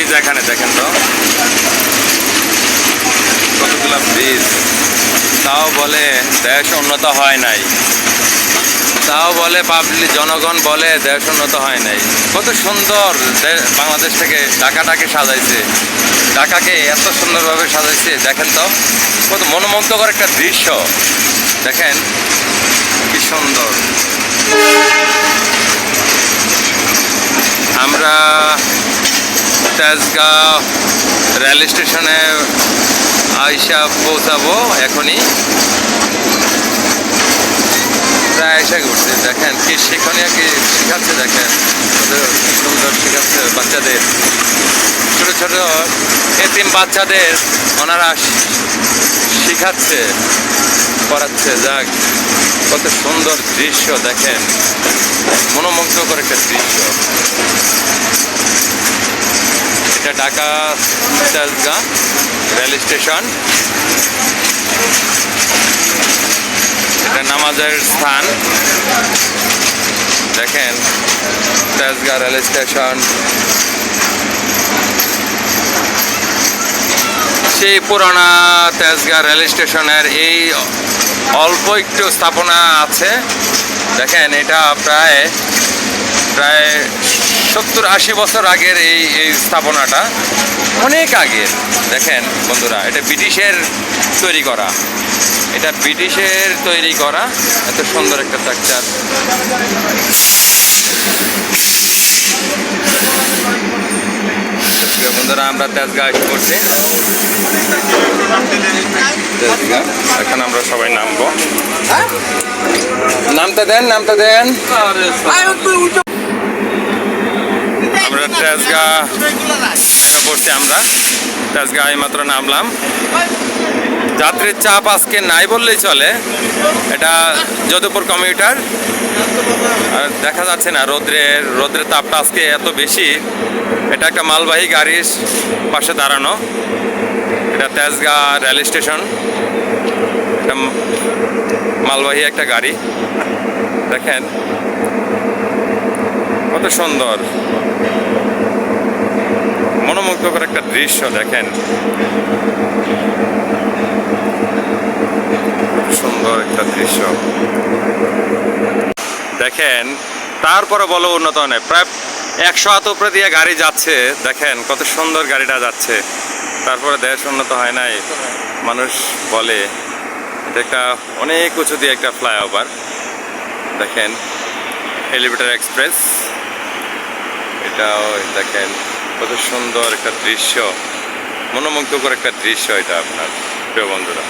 Bridge এখানে দেখেন তো কতগুলো ব্রিজ। তাও বলে দেশ উন্নত হয় নাই, তাও বলে পাবলিক জনগণ বলে দেশ উন্নত হয় নাই। কত সুন্দর বাংলাদেশ থেকে ঢাকাটাকে সাজাইছে, ঢাকাকে এত সুন্দরভাবে সাজাইছে দেখেন তো, কত মনোমুগ্ধকর একটা দৃশ্য। দেখেন কি সুন্দর। আমরা তেজগাঁও রেল স্টেশনে আইসা পৌঁছাবো এখনই, প্রায় এসে ঘুরছে। দেখেন কি শিক্ষণীয় কি শেখাচ্ছে, দেখেন কি সুন্দর শেখাচ্ছে বাচ্চাদের, ছোট ছোট এতিম বাচ্চাদের ওনারা শিখাচ্ছে, পড়াচ্ছে। যাক, কত সুন্দর দৃশ্য দেখেন, মনোমুগ্ধকর একটা দৃশ্য। এটা ঢাকা তেজগাঁও রেল স্টেশন, এটা নামাজের স্থান। দেখেন তেজগাঁও রেল স্টেশন, সেই পুরানা তেজগাঁও রেল স্টেশনের এই অল্প একটু স্থাপনা আছে। দেখেন এটা প্রায় 70-80 বছর আগের এই স্থাপনাটা, অনেক আগের। দেখেন বন্ধুরা, এটা ব্রিটিশের তৈরি করা, এটা ব্রিটিশের তৈরি করা। এত সুন্দর একটা স্ট্রাকচার। বন্ধুরা, আমরা তেজগাঁও এসে পড়ছি। তেজগাঁও, এখন আমরা সবাই নামবো। নামতে দেন, নামতে দেন। আমরা তেজগাঁও নেমে পড়ছি। আমরা তেজগাঁও এইমাত্র নামলাম। যাত্রীর চাপ আজকে নাই বললেই চলে। এটা যদুপুর কমিউটার, আর দেখা যাচ্ছে না রোদ্রের তাপটা আজকে এত বেশি। এটা একটা মালবাহী গাড়ির পাশে দাঁড়ানো। এটা তেজগাঁও রেল স্টেশন, এটা মালবাহী একটা গাড়ি। দেখেন কত সুন্দর, মনোমুগ্ধকর একটা দৃশ্য। দেখেন সুন্দর একটা দৃশ্য। দেখেন তারপরে বলো উন্নত নয়, প্রায় 100 উপরে দিয়ে গাড়ি যাচ্ছে। দেখেন কত সুন্দর গাড়িটা যাচ্ছে, তারপরে দেশ উন্নত হয় নাই। মানুষ বলে এটা একটা অনেক উঁচু দিয়ে একটা ফ্লাইওভার। দেখেন এলিভেটর এক্সপ্রেস, এটাও দেখেন কত সুন্দর একটা দৃশ্য, মনোমুগ্ধকর একটা দৃশ্য এটা আপনার প্রিয় বন্ধুরা।